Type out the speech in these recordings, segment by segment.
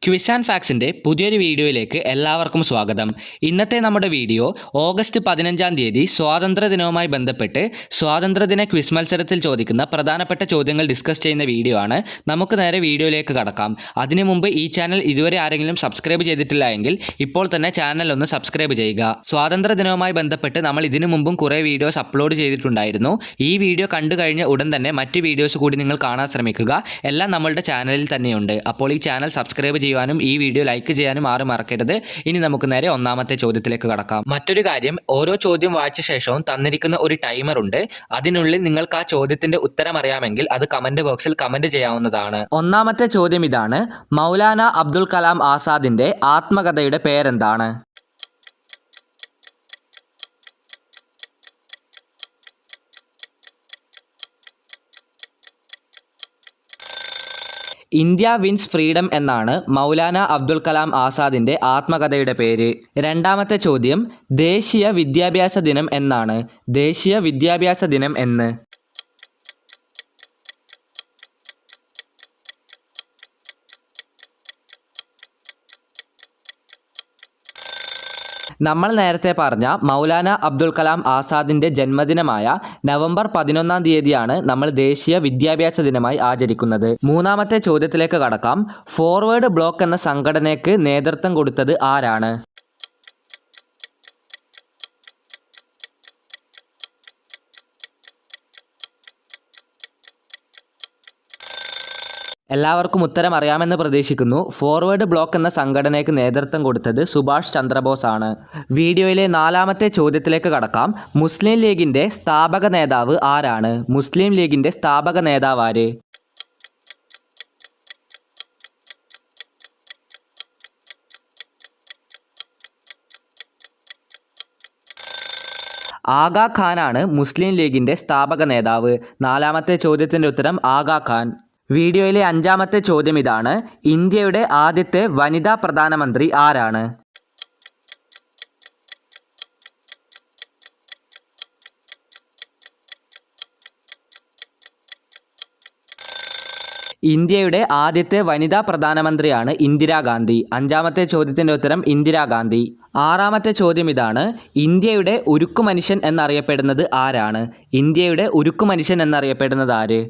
Quiz and ഫാക്സിൻ്റെ പുതിയൊരു വീഡിയോയിലേക്ക് എല്ലാവർക്കും സ്വാഗതം. ഇന്നത്തെ നമ്മുടെ വീഡിയോ ഓഗസ്റ്റ് 15-ാം തീയതി സ്വാതന്ത്ര്യദിനവുമായി ബന്ധപ്പെട്ട് സ്വാതന്ത്ര്യദിന ക്വിസ് മത്സരത്തിൽ ചോദിക്കുന്ന പ്രധാനപ്പെട്ട ചോദ്യങ്ങൾ ഡിസ്കസ് ചെയ്യുന്ന വീഡിയോ ആണ്. നമുക്ക് നേരെ വീഡിയോയിലേക്ക് കടക്കാം. അതിനു മുമ്പ് ഈ ചാനൽ ഇതുവരെ ആരെങ്കിലും സബ്സ്ക്രൈബ് ചെയ്തിട്ടില്ല എങ്കിൽ ഇപ്പോൾ തന്നെ ചാനൽ ഒന്ന് സബ്സ്ക്രൈബ് ചെയ്യുക. സ്വാതന്ത്ര്യദിനവുമായി ബന്ധപ്പെട്ട് നമ്മൾ ഇതിനു മുമ്പും കുറേ വീഡിയോസ് അപ്ലോഡ് ചെയ്തിട്ടുണ്ടായിരുന്നു. ഈ വീഡിയോ കണ്ടു കഴിഞ്ഞ ഉടൻ തന്നെ മറ്റ് വീഡിയോസ് കൂടി നിങ്ങൾ കാണാൻ ശ്രമിക്കുക. എല്ലാം നമ്മളുടെ ചാനലിൽ തന്നെയുണ്ട്. അപ്പോൾ ഈ ചാനൽ സബ്സ്ക്രൈബ് ചെയ്യാനും ഈ വീഡിയോ ലൈക്ക് ചെയ്യാനും ആരും മറക്കരുത്. ഇനി നമുക്ക് നേരെ ഒന്നാമത്തെ ചോദ്യത്തിലേക്ക് കടക്കാം. മറ്റൊരു കാര്യം, ഓരോ ചോദ്യം വായിച്ച ശേഷവും തന്നിരിക്കുന്ന ഒരു ടൈമർ ഉണ്ട്. അതിനുള്ളിൽ നിങ്ങൾക്ക് ആ ചോദ്യത്തിന്റെ ഉത്തരം അറിയാമെങ്കിൽ അത് കമന്റ് ബോക്സിൽ കമന്റ് ചെയ്യാവുന്നതാണ്. ഒന്നാമത്തെ ചോദ്യം ഇതാണ്: മൗലാന അബ്ദുൽ കലാം ആസാദിന്റെ ആത്മകഥയുടെ പേരെന്താണ്? ഇന്ത്യ വിൻസ് ഫ്രീഡം എന്നാണ് മൗലാന അബ്ദുൽ കലാം ആസാദിന്റെ ആത്മകഥയുടെ പേര്. രണ്ടാമത്തെ ചോദ്യം: ദേശീയ വിദ്യാഭ്യാസ ദിനം എന്നാണ്? ദേശീയ വിദ്യാഭ്യാസ ദിനം എന്ന്? നമ്മൾ നേരത്തെ പറഞ്ഞ മൗലാന അബ്ദുൽ കലാം ആസാദിൻ്റെ ജന്മദിനമായ നവംബർ 11-ാം തീയതിയാണ് നമ്മൾ ദേശീയ വിദ്യാഭ്യാസ ദിനമായി ആചരിക്കുന്നത്. മൂന്നാമത്തെ ചോദ്യത്തിലേക്ക് കടക്കാം. ഫോർവേഡ് ബ്ലോക്ക് എന്ന സംഘടനയ്ക്ക് നേതൃത്വം കൊടുത്തത് ആരാണ്? എല്ലാവർക്കും ഉത്തരം അറിയാമെന്ന് പ്രതീക്ഷിക്കുന്നു. ഫോർവേഡ് ബ്ലോക്ക് എന്ന സംഘടനയ്ക്ക് നേതൃത്വം കൊടുത്തത് സുഭാഷ് ചന്ദ്രബോസ് ആണ്. വീഡിയോയിലെ നാലാമത്തെ ചോദ്യത്തിലേക്ക് കടക്കാം. മുസ്ലിം ലീഗിൻ്റെ സ്ഥാപക നേതാവ് ആരാണ്? മുസ്ലിം ലീഗിൻ്റെ സ്ഥാപക നേതാവ് ആര്? ആഗാ ഖാനാണ് മുസ്ലിം ലീഗിൻ്റെ സ്ഥാപക നേതാവ്. നാലാമത്തെ ചോദ്യത്തിൻ്റെ ഉത്തരം ആഗാ ഖാൻ. വീഡിയോയിലെ അഞ്ചാമത്തെ ചോദ്യം ഇതാണ്: ഇന്ത്യയുടെ ആദ്യത്തെ വനിതാ പ്രധാനമന്ത്രി ആരാണ്? ഇന്ത്യയുടെ ആദ്യത്തെ വനിതാ പ്രധാനമന്ത്രിയാണ് ഇന്ദിരാഗാന്ധി. അഞ്ചാമത്തെ ചോദ്യത്തിൻ്റെ ഉത്തരം ഇന്ദിരാഗാന്ധി. ആറാമത്തെ ചോദ്യം ഇതാണ്: ഇന്ത്യയുടെ ഉരുക്കു മനുഷ്യൻ എന്നറിയപ്പെടുന്നത് ആരാണ്? ഇന്ത്യയുടെ ഉരുക്കു മനുഷ്യൻ എന്നറിയപ്പെടുന്നത് ആര്?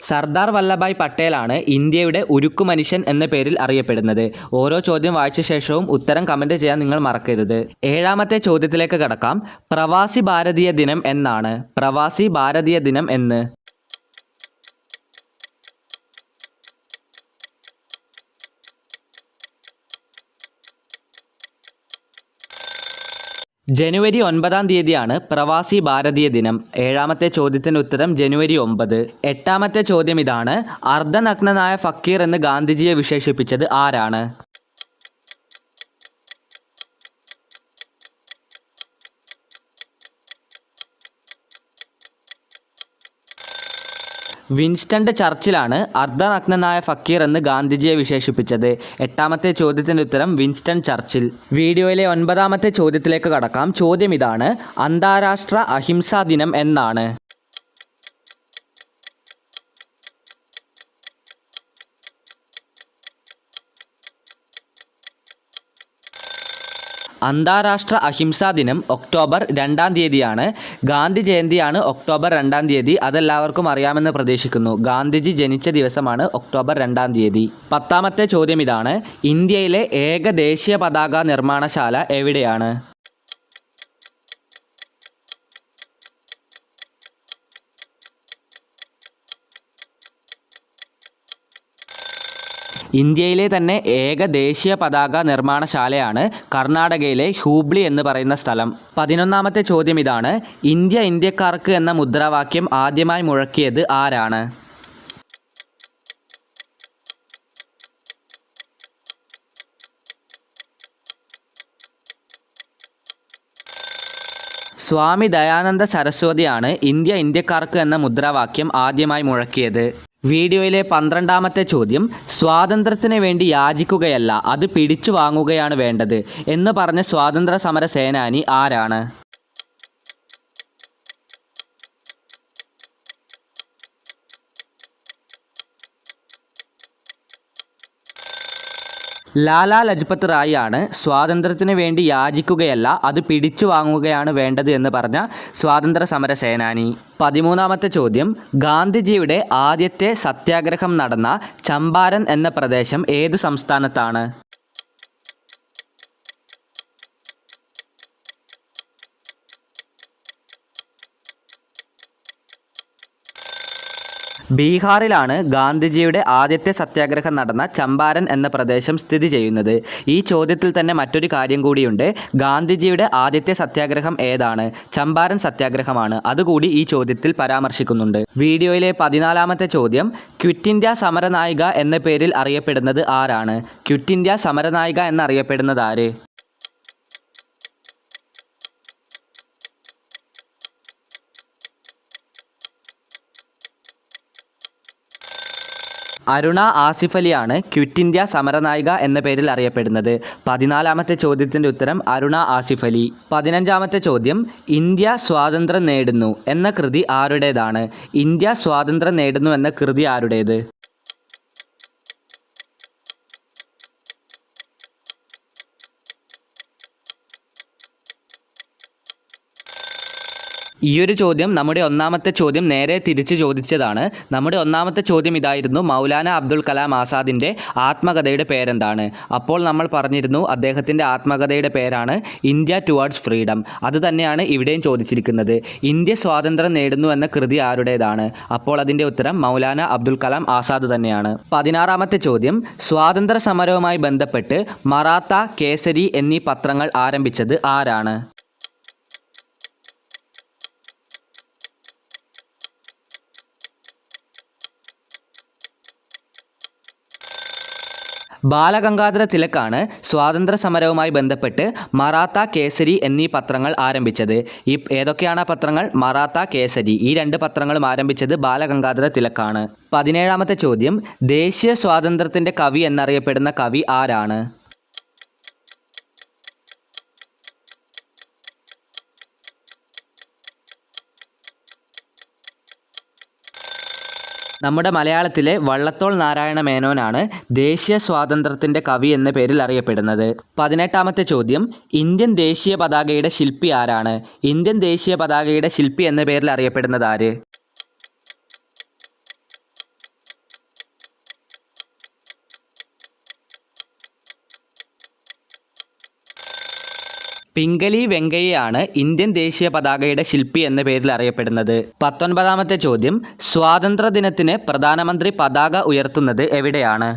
സർദാർ വല്ലഭായ് പട്ടേലാണ് ഇന്ത്യയുടെ ഉരുക്കു മനുഷ്യൻ എന്ന പേരിൽ അറിയപ്പെടുന്നത്. ഓരോ ചോദ്യം വായിച്ച ശേഷവും ഉത്തരം കമൻറ്റ് ചെയ്യാൻ നിങ്ങൾ മറക്കരുത്. ഏഴാമത്തെ ചോദ്യത്തിലേക്ക് കടക്കാം. പ്രവാസി ഭാരതീയ ദിനം എന്നാണ്? പ്രവാസി ഭാരതീയ ദിനം എന്ന്? ജനുവരി 9-ാം തീയതിയാണ് പ്രവാസി ഭാരതീയ ദിനം. ഏഴാമത്തെ ചോദ്യത്തിൻ്റെ ഉത്തരം ജനുവരി 9. എട്ടാമത്തെ ചോദ്യം ഇതാണ്: അർദ്ധനഗ്നനായ ഫക്കീർ എന്ന് ഗാന്ധിജിയെ വിശേഷിപ്പിച്ചത് ആരാണ്? വിൻസ്റ്റൺ ചർച്ചിലാണ് അർദ്ധനഗ്നനായ ഫക്കീർ എന്ന് ഗാന്ധിജിയെ വിശേഷിപ്പിച്ചത്. എട്ടാമത്തെ ചോദ്യത്തിൻ്റെ ഉത്തരം വിൻസ്റ്റൺ ചർച്ചിൽ. വീഡിയോയിലെ 9-ാമത്തെ ചോദ്യത്തിലേക്ക് കടക്കാം. ചോദ്യം ഇതാണ്: അന്താരാഷ്ട്ര അഹിംസാ ദിനം എന്നാണ്? അന്താരാഷ്ട്ര അഹിംസാ ദിനം ഒക്ടോബർ 2-ാം തീയതിയാണ്. ഗാന്ധി ജയന്തിയാണ് ഒക്ടോബർ 2-ാം തീയതി. അതെല്ലാവർക്കും അറിയാമെന്ന് പ്രതീക്ഷിക്കുന്നു. ഗാന്ധിജി ജനിച്ച ദിവസമാണ് ഒക്ടോബർ 2-ാം തീയതി. 10-ാമത്തെ ചോദ്യം ഇതാണ്: ഇന്ത്യയിലെ ഏക ദേശീയ പതാക നിർമ്മാണശാല എവിടെയാണ്? ഇന്ത്യയിലെ തന്നെ ഏക ദേശീയ പതാക നിർമ്മാണശാലയാണ് കർണാടകയിലെ ഹൂബ്ലി എന്ന് പറയുന്ന സ്ഥലം. 11-ാമത്തെ ചോദ്യം ഇതാണ്: ഇന്ത്യ ഇന്ത്യക്കാർക്ക് എന്ന മുദ്രാവാക്യം ആദ്യമായി മുഴക്കിയത് ആരാണ്? സ്വാമി ദയാനന്ദ സരസ്വതിയാണ് ഇന്ത്യ ഇന്ത്യക്കാർക്ക് എന്ന മുദ്രാവാക്യം ആദ്യമായി മുഴക്കിയത്. വീഡിയോയിലെ 12ാമത്തെ ചോദ്യം, സ്വാതന്ത്ര്യത്തിന് വേണ്ടി യാചിക്കുകയല്ല, അത് പിടിച്ചു വാങ്ങുകയാണ് വേണ്ടത് എന്ന് പറഞ്ഞ സ്വാതന്ത്ര്യ സമര സേനാനി ആരാണ്? ലാലാ ലജ്പത് റായ് ആണ് സ്വാതന്ത്ര്യത്തിന് വേണ്ടി യാചിക്കുകയല്ല അത് പിടിച്ചു വാങ്ങുകയാണ് വേണ്ടത് എന്ന് പറഞ്ഞ സ്വാതന്ത്ര്യ സമര സേനാനി. 13ാമത്തെ ചോദ്യം, ഗാന്ധിജിയുടെ ആദ്യത്തെ സത്യാഗ്രഹം നടന്ന ചമ്പാരൻ എന്ന പ്രദേശം ഏത് സംസ്ഥാനത്താണ്? ബീഹാറിലാണ് ഗാന്ധിജിയുടെ ആദ്യത്തെ സത്യാഗ്രഹം നടന്ന ചമ്പാരൻ എന്ന പ്രദേശം സ്ഥിതി ചെയ്യുന്നത്. ഈ ചോദ്യത്തിൽ തന്നെ മറ്റൊരു കാര്യം കൂടിയുണ്ട്. ഗാന്ധിജിയുടെ ആദ്യത്തെ സത്യാഗ്രഹം ഏതാണ്? ചമ്പാരൻ സത്യാഗ്രഹമാണ്. അതുകൂടി ഈ ചോദ്യത്തിൽ പരാമർശിക്കുന്നുണ്ട്. വീഡിയോയിലെ 14ാമത്തെ ചോദ്യം, ക്വിറ്റ് ഇന്ത്യ സമരനായിക എന്ന പേരിൽ അറിയപ്പെടുന്നത് ആരാണ്? ക്വിറ്റ് ഇന്ത്യ സമരനായിക എന്നറിയപ്പെടുന്നത് ആര്? അരുണ ആസിഫ് അലിയാണ് ക്വിറ്റ് ഇന്ത്യ സമരനായിക എന്ന പേരിൽ അറിയപ്പെടുന്നത്. 14ാമത്തെ ചോദ്യത്തിൻ്റെ ഉത്തരം അരുണ ആസിഫ് അലി. 15ാമത്തെ ചോദ്യം, ഇന്ത്യ സ്വാതന്ത്ര്യം നേടുന്നു എന്ന കൃതി ആരുടേതാണ്? ഇന്ത്യ സ്വാതന്ത്ര്യം നേടുന്നു എന്ന കൃതി ആരുടേത്? ഈയൊരു ചോദ്യം നമ്മുടെ ഒന്നാമത്തെ ചോദ്യം നേരെ തിരിച്ച് ചോദിച്ചതാണ്. നമ്മുടെ ഒന്നാമത്തെ ചോദ്യം ഇതായിരുന്നു, മൗലാന അബ്ദുൽ കലാം ആസാദിൻ്റെ ആത്മകഥയുടെ പേരെന്താണ്? അപ്പോൾ നമ്മൾ പറഞ്ഞിരുന്നു അദ്ദേഹത്തിൻ്റെ ആത്മകഥയുടെ പേരാണ് ഇന്ത്യ ടുവേർഡ്സ് ഫ്രീഡം. അത് തന്നെയാണ് ഇവിടെയും ചോദിച്ചിരിക്കുന്നത്. ഇന്ത്യ സ്വാതന്ത്ര്യം നേടുന്നു എന്ന കൃതി ആരുടേതാണ്? അപ്പോൾ അതിൻ്റെ ഉത്തരം മൗലാന അബ്ദുൽ കലാം ആസാദ് തന്നെയാണ്. 16ാമത്തെ ചോദ്യം, സ്വാതന്ത്ര്യ സമരവുമായി ബന്ധപ്പെട്ട് മറാത്ത, കേസരി എന്നീ പത്രങ്ങൾ ആരംഭിച്ചത് ആരാണ്? ബാലഗംഗാധര തിലകാണ് സ്വാതന്ത്ര്യ സമരവുമായി ബന്ധപ്പെട്ട് മറാത്ത, കേസരി എന്നീ പത്രങ്ങൾ ആരംഭിച്ചത്. ഏതൊക്കെയാണ് ആ പത്രങ്ങൾ? മറാത്ത, കേസരി. ഈ 2 പത്രങ്ങളും ആരംഭിച്ചത് ബാലഗംഗാധര തിലകാണ്. 17ാമത്തെ ചോദ്യം, ദേശീയ സ്വാതന്ത്ര്യത്തിൻ്റെ കവി എന്നറിയപ്പെടുന്ന കവി ആരാണ്? നമ്മുടെ മലയാളത്തിലെ വള്ളത്തോൾ നാരായണ മേനോനാണ് ദേശീയ സ്വാതന്ത്ര്യത്തിൻ്റെ കവി എന്ന പേരിൽ അറിയപ്പെടുന്നത്. 18ാമത്തെ ചോദ്യം, ഇന്ത്യൻ ദേശീയ പതാകയുടെ ശില്പി ആരാണ്? ഇന്ത്യൻ ദേശീയ പതാകയുടെ ശില്പി എന്ന പേരിൽ അറിയപ്പെടുന്നത് ആര്? പിംഗലി വെങ്കയ്യയാണ് ഇന്ത്യൻ ദേശീയ പതാകയുടെ ശില്പി എന്ന പേരിൽ അറിയപ്പെടുന്നത്. 19ാമത്തെ ചോദ്യം, സ്വാതന്ത്ര്യദിനത്തിന് പ്രധാനമന്ത്രി പതാക ഉയർത്തുന്നത് എവിടെയാണ്?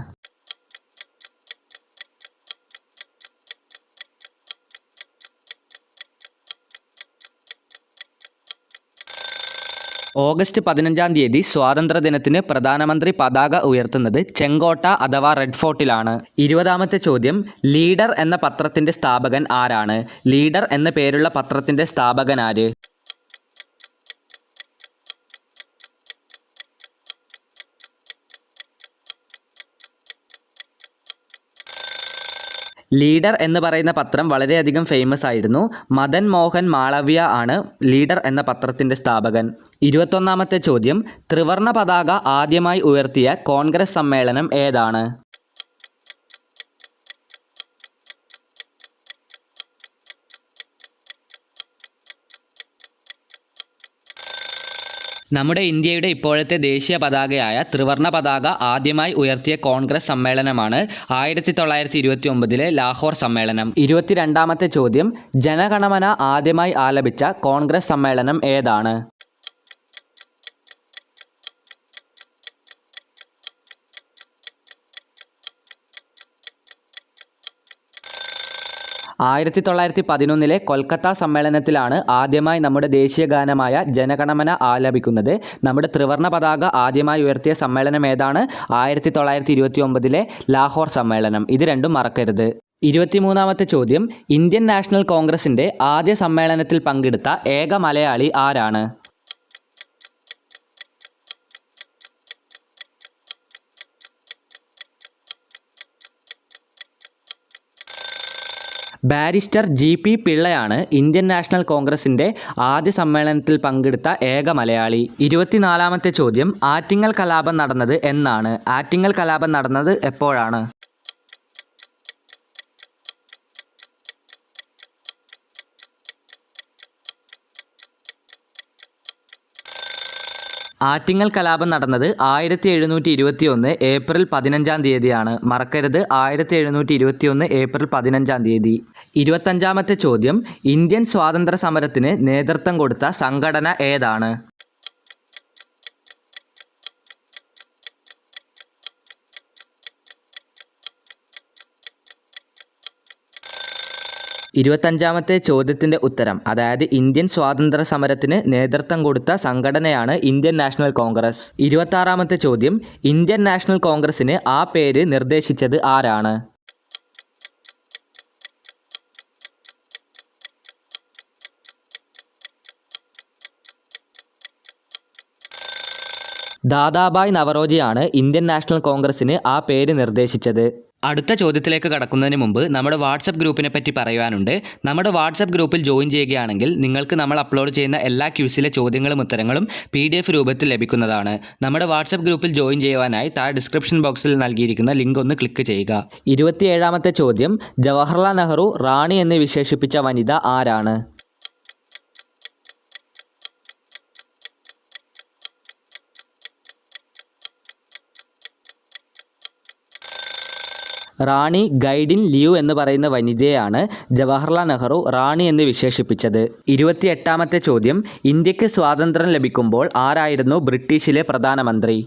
ഓഗസ്റ്റ് 15-ാം തീയതി സ്വാതന്ത്ര്യദിനത്തിന് പ്രധാനമന്ത്രി പതാക ഉയർത്തുന്നത് ചെങ്കോട്ട അഥവാ റെഡ് ഫോർട്ടിലാണ്. 20ാമത്തെ ചോദ്യം, ലീഡർ എന്ന പത്രത്തിൻ്റെ സ്ഥാപകൻ ആരാണ്? ലീഡർ എന്ന പേരുള്ള പത്രത്തിൻ്റെ സ്ഥാപകൻ ആര്? ലീഡർ എന്ന് പറയുന്ന പത്രം വളരെയധികം ഫേമസ് ആയിരുന്നു. മദൻ മോഹൻ മാളവ്യ ആണ് ലീഡർ എന്ന പത്രത്തിൻ്റെ സ്ഥാപകൻ. 21ാമത്തെ ചോദ്യം, ത്രിവർണ്ണ പതാക ആദ്യമായി ഉയർത്തിയ കോൺഗ്രസ് സമ്മേളനം ഏതാണ്? നമ്മുടെ ഇന്ത്യയുടെ ഇപ്പോഴത്തെ ദേശീയ പതാകയായ ത്രിവർണ്ണ പതാക ആദ്യമായി ഉയർത്തിയ കോൺഗ്രസ് സമ്മേളനമാണ് 1929 ലാഹോർ സമ്മേളനം. 22ാമത്തെ ചോദ്യം, ജനഗണമന ആദ്യമായി ആലപിച്ച കോൺഗ്രസ് സമ്മേളനം ഏതാണ്? 1911 കൊൽക്കത്ത സമ്മേളനത്തിലാണ് ആദ്യമായി നമ്മുടെ ദേശീയ ഗാനമായ ജനഗണമന ആലപിക്കുന്നത്. നമ്മുടെ ത്രിവർണ്ണ പതാക ആദ്യമായി ഉയർത്തിയ സമ്മേളനം ഏതാണ്? 1929 ലാഹോർ സമ്മേളനം. ഇത് രണ്ടും മറക്കരുത്. 23ാമത്തെ ചോദ്യം, ഇന്ത്യൻ നാഷണൽ കോൺഗ്രസിൻ്റെ ആദ്യ സമ്മേളനത്തിൽ പങ്കെടുത്ത ഏക മലയാളി ആരാണ്? Barrister G.P. പിള്ളയാണ് ഇന്ത്യൻ നാഷണൽ കോൺഗ്രസിൻ്റെ ആദ്യ സമ്മേളനത്തിൽ പങ്കെടുത്ത ഏക മലയാളി. 24ാമത്തെ ചോദ്യം, ആറ്റിങ്ങൽ കലാപം നടന്നത് എന്നാണ്? ആറ്റിങ്ങൽ കലാപം നടന്നത് എപ്പോഴാണ്? ആറ്റിങ്ങൽ കലാപം നടന്നത് 1721 ഏപ്രിൽ 15-ാം തീയതിയാണ്. മറക്കരുത്, 1721 ഏപ്രിൽ 15-ാം തീയതി. 25-ാമത്തെ ചോദ്യം, ഇന്ത്യൻ സ്വാതന്ത്ര്യ സമരത്തിന് നേതൃത്വം കൊടുത്ത സംഘടന ഏതാണ്? ഇരുപത്തഞ്ചാമത്തെ ചോദ്യത്തിൻ്റെ ഉത്തരം, അതായത് ഇന്ത്യൻ സ്വാതന്ത്ര്യ സമരത്തിന് നേതൃത്വം കൊടുത്ത സംഘടനയാണ് ഇന്ത്യൻ നാഷണൽ കോൺഗ്രസ്. 26ാമത്തെ ചോദ്യം, ഇന്ത്യൻ നാഷണൽ കോൺഗ്രസിന് ആ പേര് നിർദ്ദേശിച്ചത് ആരാണ്? ദാദാഭായ് നവറോജിയാണ് ഇന്ത്യൻ നാഷണൽ കോൺഗ്രസിന് ആ പേര് നിർദ്ദേശിച്ചത്. അടുത്ത ചോദ്യത്തിലേക്ക് കടക്കുന്നതിന് മുമ്പ് നമ്മുടെ വാട്സപ്പ് ഗ്രൂപ്പിനെ പറ്റി പറയുവാനുണ്ട്. നമ്മുടെ വാട്സപ്പ് ഗ്രൂപ്പിൽ ജോയിൻ ചെയ്യുകയാണെങ്കിൽ നിങ്ങൾക്ക് നമ്മൾ അപ്ലോഡ് ചെയ്യുന്ന എല്ലാ ക്വിസിലെ ചോദ്യങ്ങളും ഉത്തരങ്ങളും PDF രൂപത്തിൽ ലഭിക്കുന്നതാണ്. നമ്മുടെ വാട്സപ്പ് ഗ്രൂപ്പിൽ ജോയിൻ ചെയ്യുവാനായി താഴെ ഡിസ്ക്രിപ്ഷൻ ബോക്സിൽ നൽകിയിരിക്കുന്ന ലിങ്ക് ഒന്ന് ക്ലിക്ക് ചെയ്യുക. 27ാമത്തെ ചോദ്യം, ജവഹർലാൽ നെഹ്റു റാണി എന്ന് വിശേഷിപ്പിച്ച വനിത ആരാണ്? റാണി ഗൈഡിൻ ലിയു എന്ന് പറയുന്ന വനിതയാണ് ജവഹർലാൽ നെഹ്റു റാണി എന്ന് വിശേഷിപ്പിച്ചത്. 28ാമത്തെ ചോദ്യം, ഇന്ത്യക്ക് സ്വാതന്ത്ര്യം ലഭിക്കുമ്പോൾ ആരായിരുന്നു ബ്രിട്ടീഷിലെ പ്രധാനമന്ത്രി?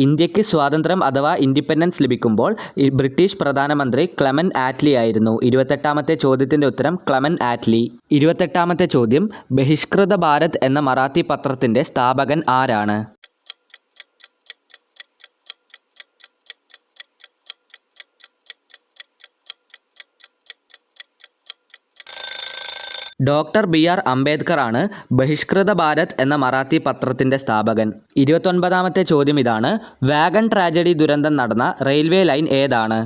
ഇന്ത്യക്ക് സ്വാതന്ത്ര്യം അഥവാ ഇൻഡിപെൻഡൻസ് ലഭിക്കുമ്പോൾ ബ്രിട്ടീഷ് പ്രധാനമന്ത്രി ക്ലെമന്റ് ആറ്റ്ലി ആയിരുന്നു. 28ാമത്തെ ചോദ്യത്തിൻ്റെ ഉത്തരം ക്ലെമന്റ് ആറ്റ്ലി. 28ാമത്തെ ചോദ്യം, ബഹിഷ്കൃത ഭാരത് എന്ന മറാത്തി പത്രത്തിൻ്റെ സ്ഥാപകൻ ആരാണ്? ഡോക്ടർ BR അംബേദ്കർ ആണ് ബഹിഷ്കൃത ഭാരത് എന്ന മറാത്തി പത്രത്തിൻ്റെ സ്ഥാപകൻ. 29ാമത്തെ ചോദ്യം ഇതാണ്, വാഗൺ ട്രാജഡി ദുരന്തം നടന്ന റെയിൽവേ ലൈൻ ഏതാണ്?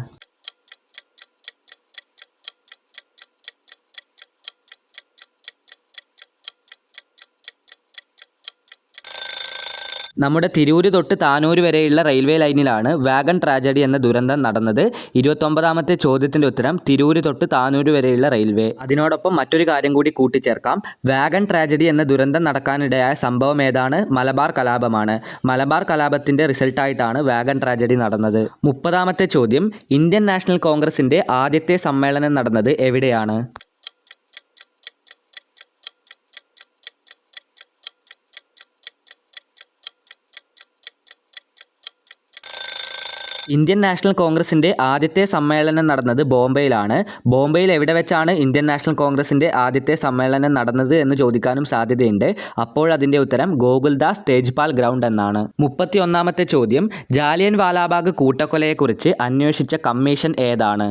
നമ്മുടെ തിരൂര് തൊട്ട് താനൂര് വരെയുള്ള റെയിൽവേ ലൈനിലാണ് വാഗൺ ട്രാജഡി എന്ന ദുരന്തം നടന്നത്. 29ാമത്തെ ചോദ്യത്തിൻ്റെ ഉത്തരം തിരൂര് തൊട്ട് താനൂര് വരെയുള്ള റെയിൽവേ. അതിനോടൊപ്പം മറ്റൊരു കാര്യം കൂടി കൂട്ടിച്ചേർക്കാം. വാഗൺ ട്രാജഡി എന്ന ദുരന്തം നടക്കാനിടയായ സംഭവം ഏതാണ്? മലബാർ കലാപമാണ്. മലബാർ കലാപത്തിൻ്റെ റിസൾട്ടായിട്ടാണ് വാഗൺ ട്രാജഡി നടന്നത്. 30ാമത്തെ ചോദ്യം, ഇന്ത്യൻ നാഷണൽ കോൺഗ്രസിൻ്റെ ആദ്യത്തെ സമ്മേളനം നടന്നത് എവിടെയാണ്? ഇന്ത്യൻ നാഷണൽ കോൺഗ്രസിൻ്റെ ആദ്യത്തെ സമ്മേളനം നടന്നത് ബോംബെയിലാണ്. ബോംബെയിൽ എവിടെ വെച്ചാണ് ഇന്ത്യൻ നാഷണൽ കോൺഗ്രസിൻ്റെ ആദ്യത്തെ സമ്മേളനം നടന്നത് എന്ന് ചോദിക്കാനും സാധ്യതയുണ്ട്. അപ്പോഴതിൻ്റെ ഉത്തരം ഗോകുൽദാസ് തേജ്പാൽ ഗ്രൗണ്ട് എന്നാണ്. 31ാമത്തെ ചോദ്യം, ജാലിയൻ വാലാബാഗ് കൂട്ടക്കൊലയെക്കുറിച്ച് അന്വേഷിച്ച കമ്മീഷൻ ഏതാണ്?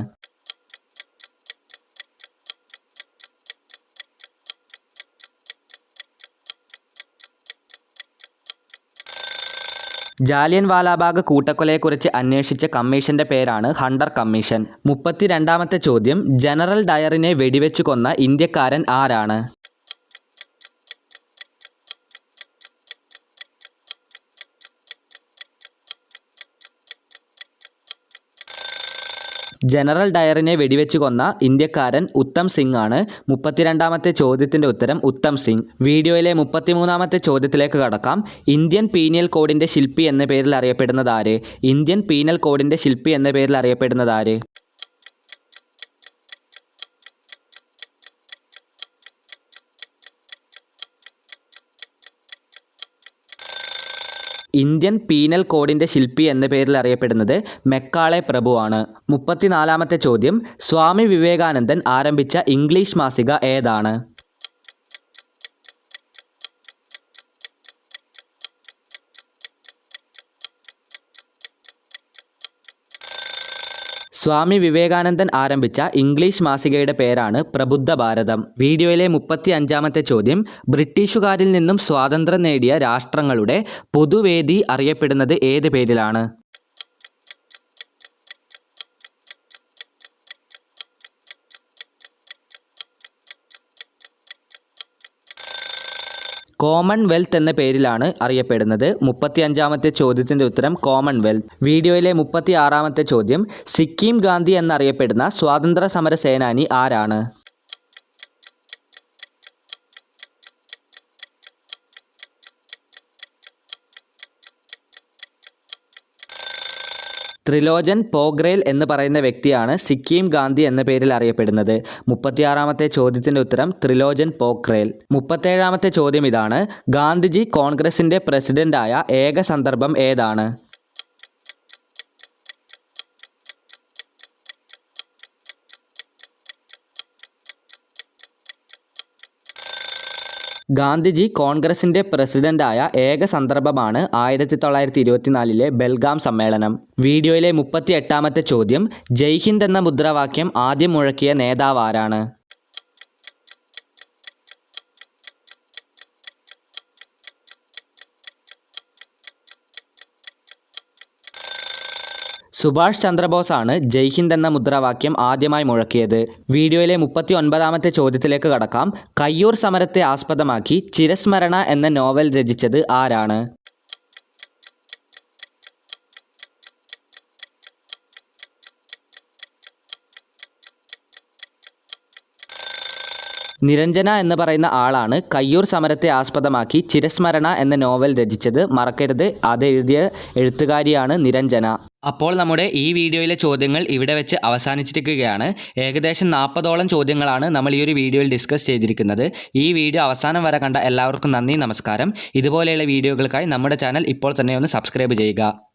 ജാലിയൻ വാലാബാഗ് കൂട്ടക്കൊലയെക്കുറിച്ച് അന്വേഷിച്ച കമ്മീഷന്റെ പേരാണ് ഹണ്ടർ കമ്മീഷൻ. 32ാമത്തെ ചോദ്യം, ജനറൽ ഡയറിനെ വെടിവെച്ച് കൊന്ന ഇന്ത്യക്കാരൻ ആരാണ്? ജനറൽ ഡയറിനെ വെടിവെച്ച് കൊന്ന ഇന്ത്യക്കാരൻ ഉത്തം സിംഗ് ആണ്. 32ാമത്തെ ചോദ്യത്തിൻ്റെ ഉത്തരം ഉത്തം സിംഗ്. വീഡിയോയിലെ 33ാമത്തെ ചോദ്യത്തിലേക്ക് കടക്കാം. ഇന്ത്യൻ പീനൽ കോഡിൻ്റെ ശില്പി എന്ന പേരിൽ അറിയപ്പെടുന്നത് ആര്? ഇന്ത്യൻ പീനൽ കോഡിൻ്റെ ശില്പി എന്ന പേരിൽ അറിയപ്പെടുന്നത് ആര്? ഇന്ത്യൻ പീനൽ കോഡിൻ്റെ ശില്പി എന്ന പേരിൽ അറിയപ്പെടുന്നത് മെക്കാളെ പ്രഭുവാണ്. 34ാമത്തെ ചോദ്യം, സ്വാമി വിവേകാനന്ദൻ ആരംഭിച്ച ഇംഗ്ലീഷ് മാസിക ഏതാണ്? സ്വാമി വിവേകാനന്ദൻ ആരംഭിച്ച ഇംഗ്ലീഷ് മാസികയുടെ പേരാണ് പ്രബുദ്ധ ഭാരതം. വീഡിയോയിലെ 35ാമത്തെ ചോദ്യം, ബ്രിട്ടീഷുകാരിൽ നിന്നും സ്വാതന്ത്ര്യം നേടിയ രാഷ്ട്രങ്ങളുടെ പൊതുവേദി അറിയപ്പെടുന്നത് ഏത് പേരിലാണ്? കോമൺവെൽത്ത് എന്ന പേരിലാണ് അറിയപ്പെടുന്നത്. 35-ാമത്തെ ചോദ്യത്തിൻ്റെ ഉത്തരം കോമൺവെൽത്ത്. വീഡിയോയിലെ 36-ാമത്തെ ചോദ്യം, സിക്കിം ഗാന്ധി എന്നറിയപ്പെടുന്ന സ്വാതന്ത്ര്യ സമര സേനാനി ആരാണ്? ത്രിലോചൻ പോഖ്രേൽ എന്ന് പറയുന്ന വ്യക്തിയാണ് സിക്കിം ഗാന്ധി എന്ന പേരിൽ അറിയപ്പെടുന്നത്. 36-ാമത്തെ ചോദ്യത്തിൻ്റെ ഉത്തരം ത്രിലോചൻ പോഖ്രേൽ. 37-ാമത്തെ ചോദ്യം ഇതാണ്, ഗാന്ധിജി കോൺഗ്രസിൻ്റെ പ്രസിഡന്റായ ഏക സന്ദർഭം ഏതാണ്? ഗാന്ധിജി കോൺഗ്രസിൻ്റെ പ്രസിഡന്റായ ഏക സന്ദർഭമാണ് 1924 ബെൽഗാം സമ്മേളനം. വീഡിയോയിലെ 38-ാമത്തെ ചോദ്യം, ജയ് ഹിന്ദ് എന്ന മുദ്രാവാക്യം ആദ്യം മുഴക്കിയ നേതാവ് ആരാണ്? സുഭാഷ് ചന്ദ്രബോസാണ് ജയ് ഹിന്ദ് എന്ന മുദ്രാവാക്യം ആദ്യമായി മുഴക്കിയത്. വീഡിയോയിലെ 39-ാമത്തെ ചോദ്യത്തിലേക്ക് കടക്കാം. കയ്യൂർ സമരത്തെ ആസ്പദമാക്കി ചിരസ്മരണ എന്ന നോവൽ രചിച്ചത് ആരാണ്? നിരഞ്ജന എന്ന് പറയുന്ന ആളാണ് കയ്യൂർ സമരത്തെ ആസ്പദമാക്കി ചിരസ്മരണ എന്ന നോവൽ രചിച്ചത്. മറക്കരുത്, അത് എഴുതിയ എഴുത്തുകാരിയാണ് നിരഞ്ജന. അപ്പോൾ നമ്മുടെ ഈ വീഡിയോയിലെ ചോദ്യങ്ങൾ ഇവിടെ വെച്ച് അവസാനിച്ചിരിക്കുകയാണ്. ഏകദേശം 40ഓളം ചോദ്യങ്ങളാണ് നമ്മൾ ഈ ഒരു വീഡിയോയിൽ ഡിസ്കസ് ചെയ്തിരിക്കുന്നത്. ഈ വീഡിയോ അവസാനം വരെ കണ്ട എല്ലാവർക്കും നന്ദി, നമസ്കാരം. ഇതുപോലെയുള്ള വീഡിയോകൾക്കായി നമ്മുടെ ചാനൽ ഇപ്പോൾ തന്നെ ഒന്ന് സബ്സ്ക്രൈബ് ചെയ്യുക.